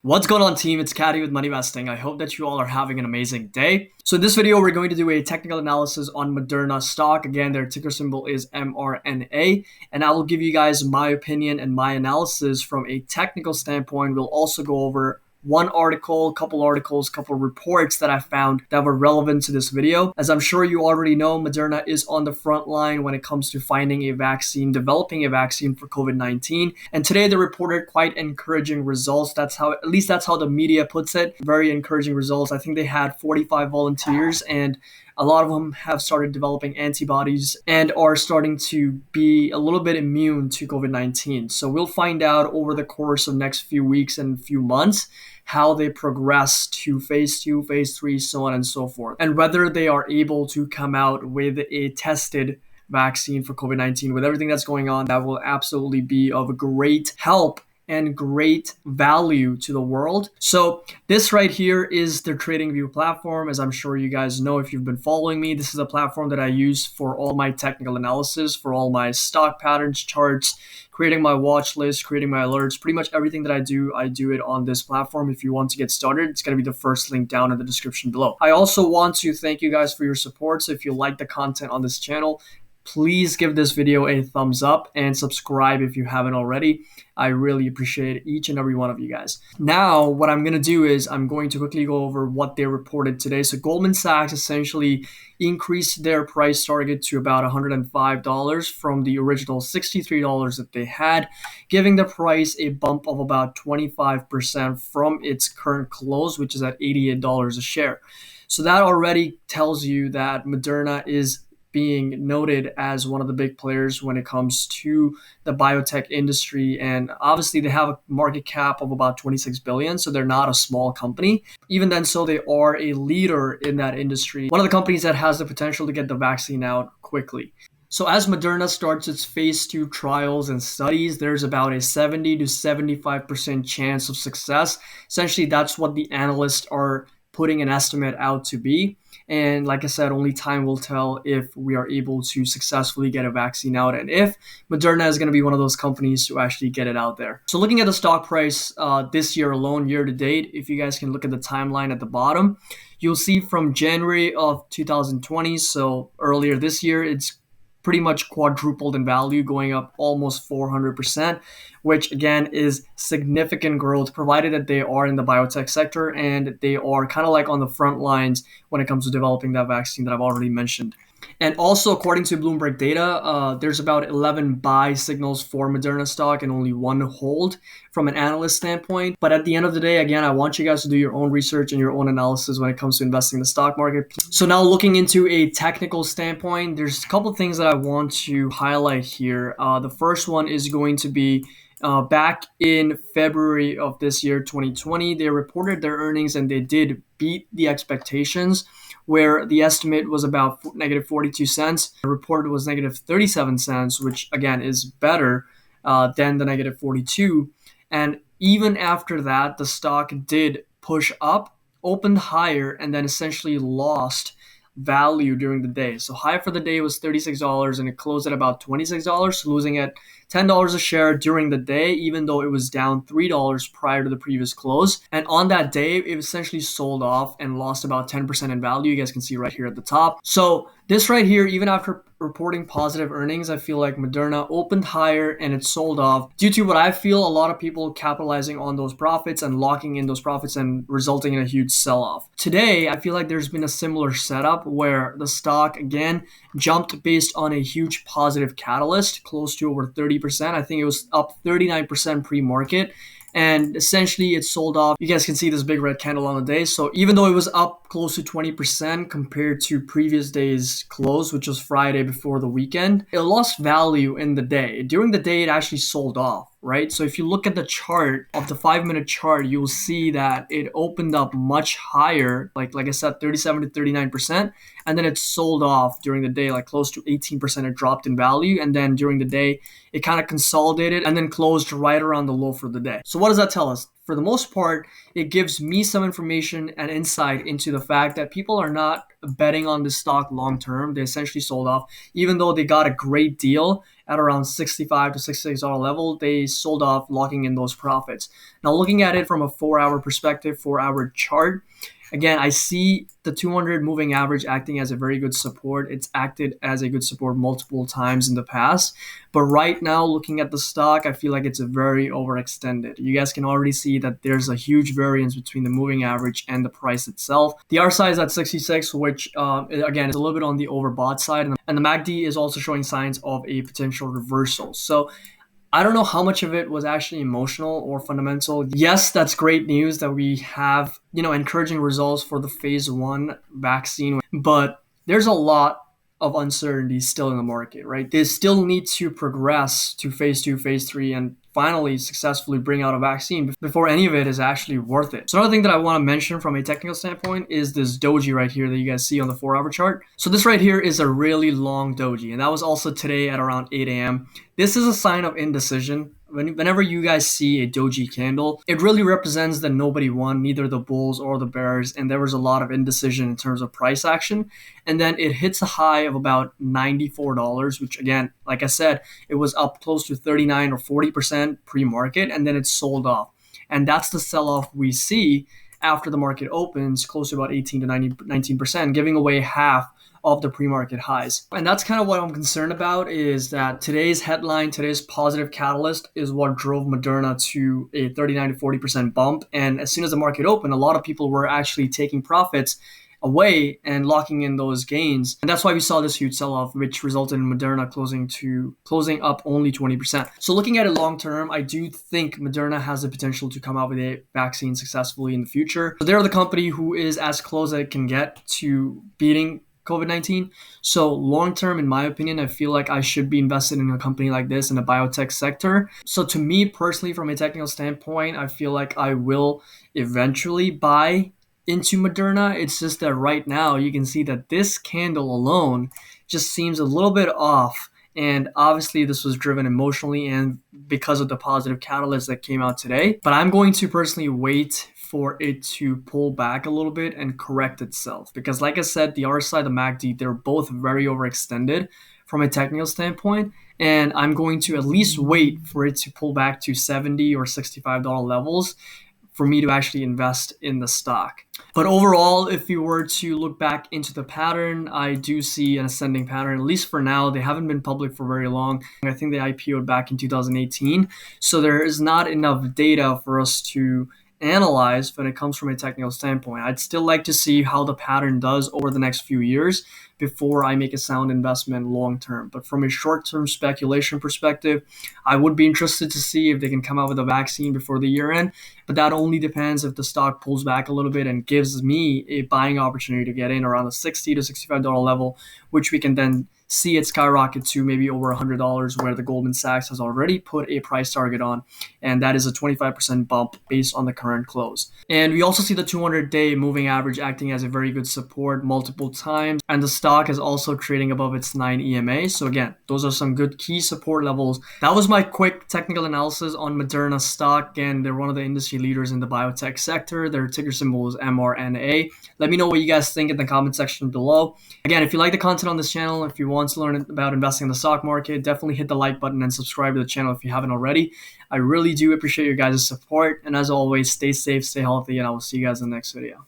What's going on, team? It's Caddy with Money Investing. I hope that you all are having an amazing day. So in this video, we're going to do a technical analysis on Moderna stock. Again, their ticker symbol is MRNA, and I will give you guys my opinion and my analysis from a technical standpoint. We'll also go over one article, couple articles, couple reports that I found that were relevant to this video. As I'm sure you already know, Moderna is on the front line when it comes to finding a vaccine, developing a vaccine for COVID-19. And today they reported quite encouraging results. At least that's how the media puts it. Very encouraging results. I think they had 45 volunteers, and a lot of them have started developing antibodies and are starting to be a little bit immune to COVID-19. So we'll find out over the course of next few weeks and few months how they progress to phase 2, phase 3, so on and so forth, and whether they are able to come out with a tested vaccine for COVID-19. With everything that's going on, that will absolutely be of great help and great value to the world. So this right here is their TradingView platform. As I'm sure you guys know if you've been following me, this is a platform that I use for all my technical analysis, for all my stock patterns, charts, creating my watch list, creating my alerts. Pretty much everything that I do it on this platform. If you want to get started, it's going to be the first link down in the description below. I also want to thank you guys for your support. So if you like the content on this channel, please give this video a thumbs up and subscribe if you haven't already. I really appreciate each and every one of you guys. Now, what I'm going to do is I'm going to quickly go over what they reported today. So Goldman Sachs essentially increased their price target to about $105 from the original $63 that they had, giving the price a bump of about 25% from its current close, which is at $88 a share. So that already tells you that Moderna is being noted as one of the big players when it comes to the biotech industry. And obviously they have a market cap of about 26 billion. So they're not a small company. Even then, so they are a leader in that industry. One of the companies that has the potential to get the vaccine out quickly. So as Moderna starts its phase 2 trials and studies, there's about a 70 to 75% chance of success. Essentially, that's what the analysts are putting an estimate out to be. And like I said, only time will tell if we are able to successfully get a vaccine out and if Moderna is going to be one of those companies to actually get it out there. So looking at the stock price this year alone, year to date, if you guys can look at the timeline at the bottom, you'll see from January of 2020, so earlier this year, it's pretty much quadrupled in value, going up almost 400%, which again is significant growth, provided that they are in the biotech sector and they are kind of like on the front lines when it comes to developing that vaccine that I've already mentioned. And also, according to Bloomberg data, there's about 11 buy signals for Moderna stock and only one hold from an analyst standpoint. But at the end of the day, again, I want you guys to do your own research and your own analysis when it comes to investing in the stock market. So now looking into a technical standpoint, there's a couple things that I want to highlight here. The first one is going to be back in February of this year, 2020, they reported their earnings and they did beat the expectations, where the estimate was about negative 42 cents. The reported was negative 37 cents, which again is better than the negative 42. And even after that, the stock did push up, opened higher, and then essentially lost value during the day. So high for the day was $36 and it closed at about $26, losing at $10 a share during the day, even though it was down $3 prior to the previous close. And on that day, it essentially sold off and lost about 10% in value. You guys can see right here at the top. So this right here, even after reporting positive earnings, I feel like Moderna opened higher and it sold off due to what I feel a lot of people capitalizing on those profits and locking in those profits and resulting in a huge sell-off. Today, I feel like there's been a similar setup where the stock again jumped based on a huge positive catalyst, close to over 30%. I think it was up 39% pre-market. And essentially it sold off. You guys can see this big red candle on the day. So even though it was up close to 20% compared to previous day's close, which was Friday before the weekend, it lost value in the day. During the day, it actually sold off, right? So if you look at the chart of the 5-minute chart, you'll see that it opened up much higher, like I said, 37 to 39%. And then it sold off during the day, like close to 18%. It dropped in value. And then during the day, it kind of consolidated and then closed right around the low for the day. So what does that tell us? for the most part, it gives me some information and insight into the fact that people are not betting on this stock long term. They essentially sold off, even though they got a great deal at around 65 to $66 level. They sold off, locking in those profits. Now, looking at it from a 4-hour perspective, 4-hour chart, again, I see the 200 moving average acting as a very good support. It's acted as a good support multiple times in the past. But right now, looking at the stock, I feel like it's a very overextended. You guys can already see that there's a huge variance between the moving average and the price itself. The RSI is at 66, which again is a little bit on the overbought side. And the MACD is also showing signs of a potential reversal. So I don't know how much of it was actually emotional or fundamental. Yes, that's great news that we have, encouraging results for the phase 1 vaccine, but there's a lot of uncertainty still in the market, right? They still need to progress to phase 2, phase 3, and finally successfully bring out a vaccine before any of it is actually worth it. So another thing that I want to mention from a technical standpoint is this doji right here that you guys see on the 4-hour chart. So this right here is a really long doji, and that was also today at around 8 a.m. This is a sign of indecision. Whenever you guys see a doji candle, it really represents that nobody won, neither the bulls or the bears, and there was a lot of indecision in terms of price action. And then it hits a high of about $94, which again, like I said, it was up close to 39 or 40% pre-market, and then it sold off. And that's the sell-off we see after the market opens, close to about 18 to 19%, giving away half of the pre-market highs. And that's kind of what I'm concerned about, is that today's headline, today's positive catalyst is what drove Moderna to a 39 to 40% bump. And as soon as the market opened, a lot of people were actually taking profits away and locking in those gains. And that's why we saw this huge sell-off, which resulted in Moderna closing up only 20%. So looking at it long term, I do think Moderna has the potential to come out with a vaccine successfully in the future. So they're the company who is as close as it can get to beating COVID-19. So long term, in my opinion, I feel like I should be invested in a company like this in the biotech sector. So to me personally, from a technical standpoint, I feel like I will eventually buy into Moderna. It's just that right now you can see that this candle alone just seems a little bit off. And obviously this was driven emotionally and because of the positive catalyst that came out today. But I'm going to personally wait for it to pull back a little bit and correct itself. Because like I said, the RSI, the MACD, they're both very overextended from a technical standpoint. And I'm going to at least wait for it to pull back to $70 or $65 levels for me to actually invest in the stock. But overall, if you were to look back into the pattern, I do see an ascending pattern, at least for now. They haven't been public for very long. I think they IPO'd back in 2018. So there is not enough data for us to analyze when it comes from a technical standpoint. I'd still like to see how the pattern does over the next few years before I make a sound investment long term. But from a short term speculation perspective, I would be interested to see if they can come out with a vaccine before the year end. But that only depends if the stock pulls back a little bit and gives me a buying opportunity to get in around the $60 to $65 level, which we can then see it skyrocket to maybe over $100, where the Goldman Sachs has already put a price target on, and that is a 25% bump based on the current close. And we also see the 200-day moving average acting as a very good support multiple times, and the stock is also trading above its 9 EMA. So again, those are some good key support levels. That was my quick technical analysis on Moderna stock, and they're one of the industry leaders in the biotech sector. Their ticker symbol is MRNA. Let me know what you guys think in the comment section below. Again, if you like the content on this channel, if you want to learn about investing in the stock market, definitely hit the like button and subscribe to the channel if you haven't already. I really do appreciate your guys' support. And as always, stay safe, stay healthy, and I will see you guys in the next video.